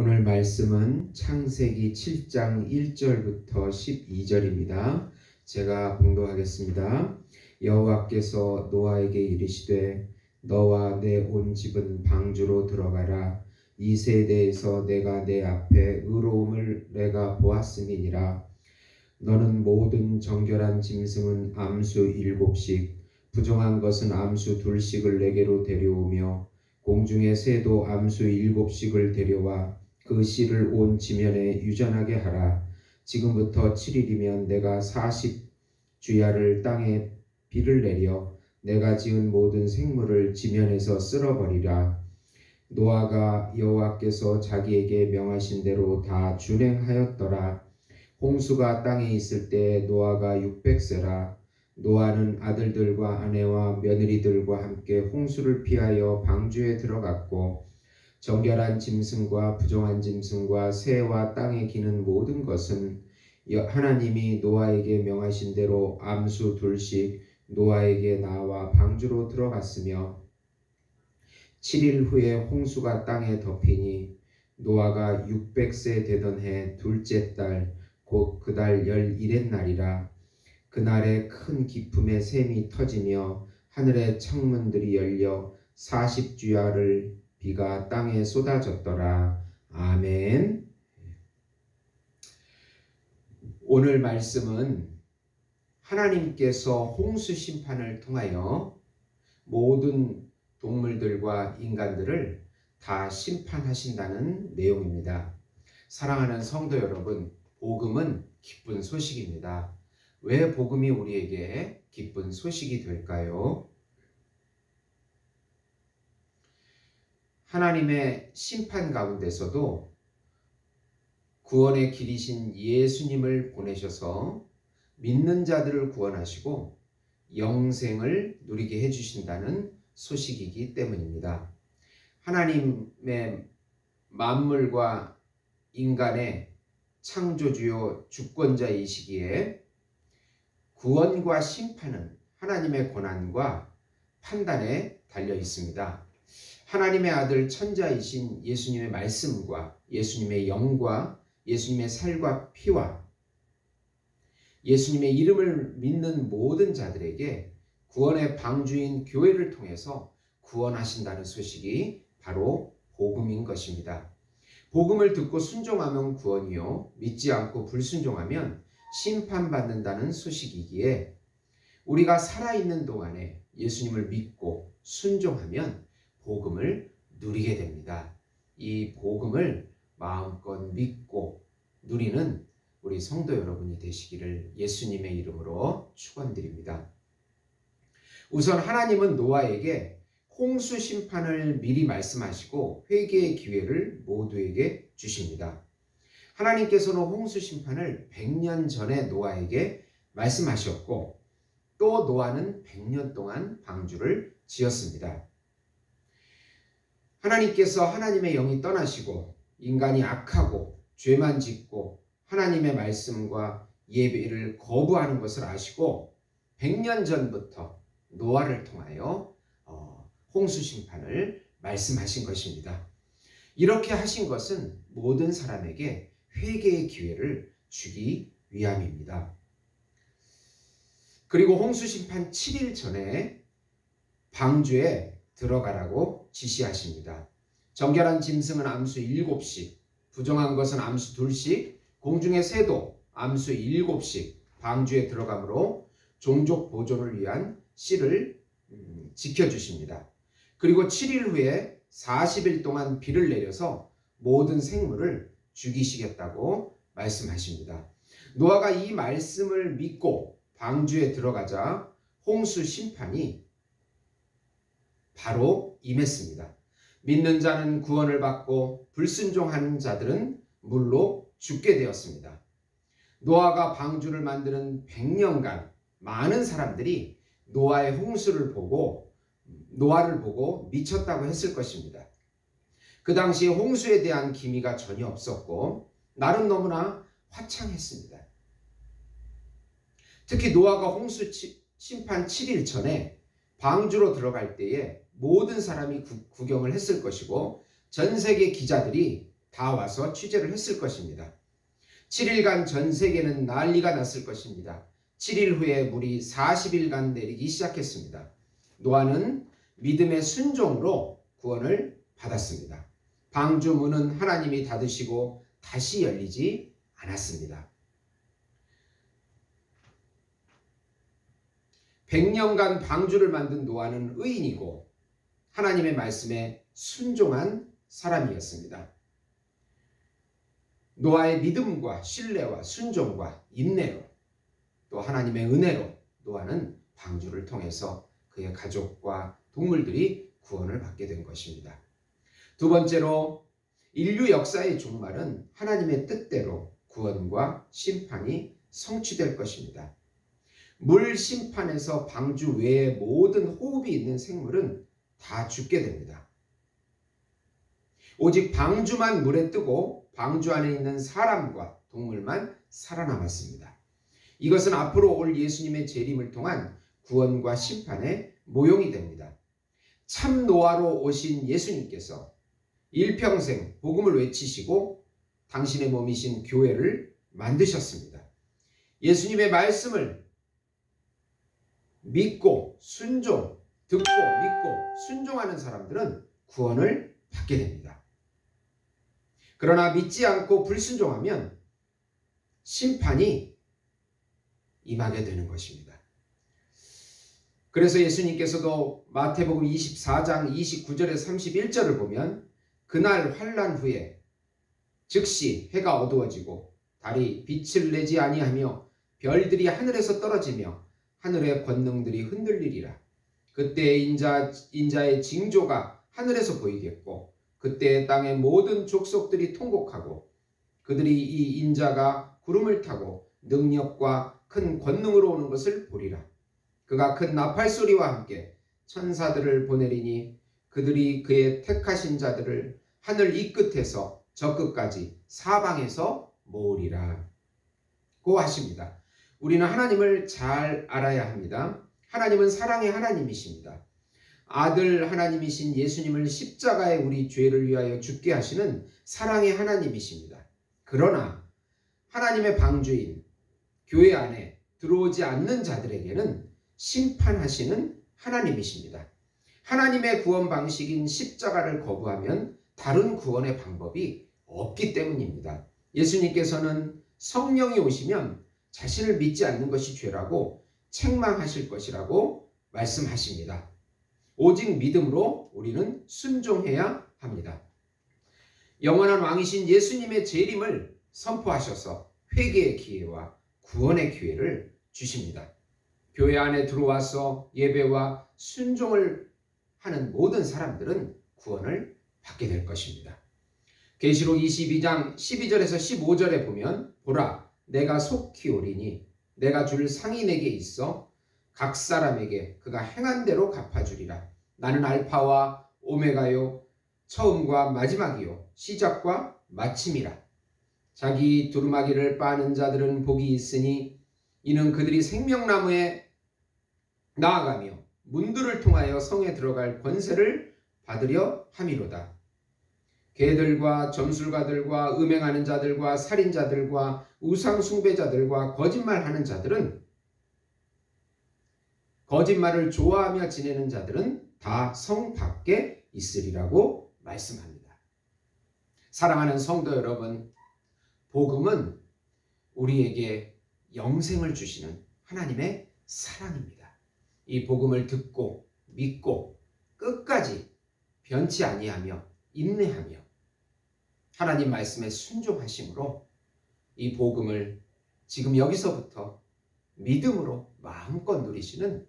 오늘 말씀은 창세기 7장 1절부터 12절입니다. 제가 봉독하겠습니다. 여호와께서 노아에게 이르시되 너와 내 온 집은 방주로 들어가라. 이 세대에서 내가 내 앞에 의로움을 내가 보았음이니라. 너는 모든 정결한 짐승은 암수 7씩 부정한 것은 암수 2씩을 내게로 데려오며 공중의 새도 암수 7씩을 데려와 그 씨를 온 지면에 유전하게 하라. 지금부터 7일이면 내가 40주야를 땅에 비를 내려 내가 지은 모든 생물을 지면에서 쓸어버리라. 노아가 여호와께서 자기에게 명하신 대로 다 준행하였더라. 홍수가 땅에 있을 때 노아가 600세라. 노아는 아들들과 아내와 며느리들과 함께 홍수를 피하여 방주에 들어갔고 정결한 짐승과 부정한 짐승과 새와 땅에 기는 모든 것은 하나님이 노아에게 명하신 대로 암수 2씩 노아에게 나와 방주로 들어갔으며 7일 후에 홍수가 땅에 덮이니 노아가 600세 되던 해 둘째 달 곧 그 달 11의 날이라. 그날에 큰 기품의 샘이 터지며 하늘의 창문들이 열려 40주야를 비가 땅에 쏟아졌더라. 아멘. 오늘 말씀은 하나님께서 홍수 심판을 통하여 모든 동물들과 인간들을 다 심판하신다는 내용입니다. 사랑하는 성도 여러분, 복음은 기쁜 소식입니다. 왜 복음이 우리에게 기쁜 소식이 될까요? 하나님의 심판 가운데서도 구원의 길이신 예수님을 보내셔서 믿는 자들을 구원하시고 영생을 누리게 해주신다는 소식이기 때문입니다. 하나님의 만물과 인간의 창조주요 주권자이시기에 구원과 심판은 하나님의 권한과 판단에 달려 있습니다. 하나님의 아들 천자이신 예수님의 말씀과 예수님의 영과 예수님의 살과 피와 예수님의 이름을 믿는 모든 자들에게 구원의 방주인 교회를 통해서 구원하신다는 소식이 바로 복음인 것입니다. 복음을 듣고 순종하면 구원이요 믿지 않고 불순종하면 심판받는다는 소식이기에 우리가 살아있는 동안에 예수님을 믿고 순종하면 복음을 누리게 됩니다. 이 복음을 마음껏 믿고 누리는 우리 성도 여러분이 되시기를 예수님의 이름으로 축원드립니다. 우선 하나님은 노아에게 홍수 심판을 미리 말씀하시고 회개의 기회를 모두에게 주십니다. 하나님께서는 홍수 심판을 100년 전에 노아에게 말씀하셨고 또 노아는 100년 동안 방주를 지었습니다. 하나님께서 하나님의 영이 떠나시고 인간이 악하고 죄만 짓고 하나님의 말씀과 예배를 거부하는 것을 아시고 100년 전부터 노아를 통하여 홍수 심판을 말씀하신 것입니다. 이렇게 하신 것은 모든 사람에게 회개의 기회를 주기 위함입니다. 그리고 홍수 심판 7일 전에 방주에 들어가라고 지시하십니다. 정결한 짐승은 암수 7씩, 부정한 것은 암수 2씩, 공중의 새도 암수 7씩 방주에 들어가므로 종족 보존을 위한 씨를 지켜주십니다. 그리고 7일 후에 40일 동안 비를 내려서 모든 생물을 죽이시겠다고 말씀하십니다. 노아가 이 말씀을 믿고 방주에 들어가자 홍수 심판이 바로 임했습니다. 믿는 자는 구원을 받고 불순종하는 자들은 물로 죽게 되었습니다. 노아가 방주를 만드는 100년간 많은 사람들이 노아의 홍수를 보고 노아를 보고 미쳤다고 했을 것입니다. 그 당시에 홍수에 대한 기미가 전혀 없었고 나름 너무나 화창했습니다. 특히 노아가 홍수 심판 7일 전에 방주로 들어갈 때에 모든 사람이 구경을 했을 것이고 전 세계 기자들이 다 와서 취재를 했을 것입니다. 7일간 전 세계는 난리가 났을 것입니다. 7일 후에 물이 40일간 내리기 시작했습니다. 노아는 믿음의 순종으로 구원을 받았습니다. 방주 문은 하나님이 닫으시고 다시 열리지 않았습니다. 100년간 방주를 만든 노아는 의인이고 하나님의 말씀에 순종한 사람이었습니다. 노아의 믿음과 신뢰와 순종과 인내로 또 하나님의 은혜로 노아는 방주를 통해서 그의 가족과 동물들이 구원을 받게 된 것입니다. 두 번째로 인류 역사의 종말은 하나님의 뜻대로 구원과 심판이 성취될 것입니다. 물 심판에서 방주 외의 모든 호흡이 있는 생물은 다 죽게 됩니다. 오직 방주만 물에 뜨고 방주 안에 있는 사람과 동물만 살아남았습니다. 이것은 앞으로 올 예수님의 재림을 통한 구원과 심판의 모형이 됩니다. 참 노아로 오신 예수님께서 일평생 복음을 외치시고 당신의 몸이신 교회를 만드셨습니다. 예수님의 말씀을 믿고 듣고 믿고 순종하는 사람들은 구원을 받게 됩니다. 그러나 믿지 않고 불순종하면 심판이 임하게 되는 것입니다. 그래서 예수님께서도 마태복음 24장 29절에서 31절을 보면 그날 환난 후에 즉시 해가 어두워지고 달이 빛을 내지 아니하며 별들이 하늘에서 떨어지며 하늘의 권능들이 흔들리리라. 그때 인자의 징조가 하늘에서 보이겠고 그때 땅의 모든 족속들이 통곡하고 그들이 이 인자가 구름을 타고 능력과 큰 권능으로 오는 것을 보리라. 그가 큰 나팔 소리와 함께 천사들을 보내리니 그들이 그의 택하신 자들을 하늘 이 끝에서 저 끝까지 사방에서 모으리라 고 하십니다. 우리는 하나님을 잘 알아야 합니다. 하나님은 사랑의 하나님이십니다. 아들 하나님이신 예수님을 십자가에 우리 죄를 위하여 죽게 하시는 사랑의 하나님이십니다. 그러나 하나님의 방주인 교회 안에 들어오지 않는 자들에게는 심판하시는 하나님이십니다. 하나님의 구원 방식인 십자가를 거부하면 다른 구원의 방법이 없기 때문입니다. 예수님께서는 성령이 오시면 자신을 믿지 않는 것이 죄라고 책망하실 것이라고 말씀하십니다. 오직 믿음으로 우리는 순종해야 합니다. 영원한 왕이신 예수님의 재림을 선포하셔서 회개의 기회와 구원의 기회를 주십니다. 교회 안에 들어와서 예배와 순종을 하는 모든 사람들은 구원을 받게 될 것입니다. 계시록 22장 12절에서 15절에 보면 보라 내가 속히 오리니 내가 줄 상이 내게 있어 각 사람에게 그가 행한 대로 갚아주리라. 나는 알파와 오메가요 처음과 마지막이요 시작과 마침이라. 자기 두루마기를 빠는 자들은 복이 있으니 이는 그들이 생명나무에 나아가며 문들을 통하여 성에 들어갈 권세를 받으려 함이로다. 개들과 점술가들과 음행하는 자들과 살인자들과 우상 숭배자들과 거짓말하는 자들은 거짓말을 좋아하며 지내는 자들은 다 성 밖에 있으리라고 말씀합니다. 사랑하는 성도 여러분, 복음은 우리에게 영생을 주시는 하나님의 사랑입니다. 이 복음을 듣고 믿고 끝까지 변치 아니하며 인내하며 하나님 말씀에 순종하심으로 이 복음을 지금 여기서부터 믿음으로 마음껏 누리시는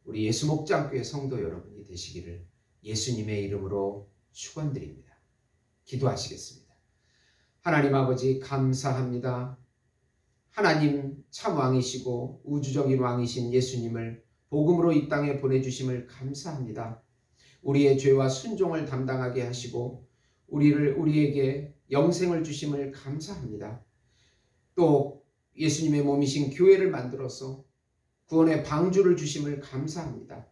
우리 예수목장교회 성도 여러분이 되시기를 예수님의 이름으로 축원드립니다. 기도하시겠습니다. 하나님 아버지 감사합니다. 하나님 참 왕이시고 우주적인 왕이신 예수님을 복음으로 이 땅에 보내주심을 감사합니다. 우리의 죄와 순종을 담당하게 하시고 우리에게 영생을 주심을 감사합니다. 또 예수님의 몸이신 교회를 만들어서 구원의 방주를 주심을 감사합니다.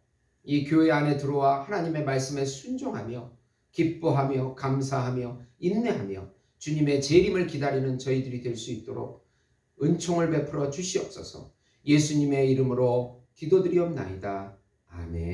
이 교회 안에 들어와 하나님의 말씀에 순종하며 기뻐하며 감사하며 인내하며 주님의 재림을 기다리는 저희들이 될 수 있도록 은총을 베풀어 주시옵소서. 예수님의 이름으로 기도드리옵나이다. 아멘.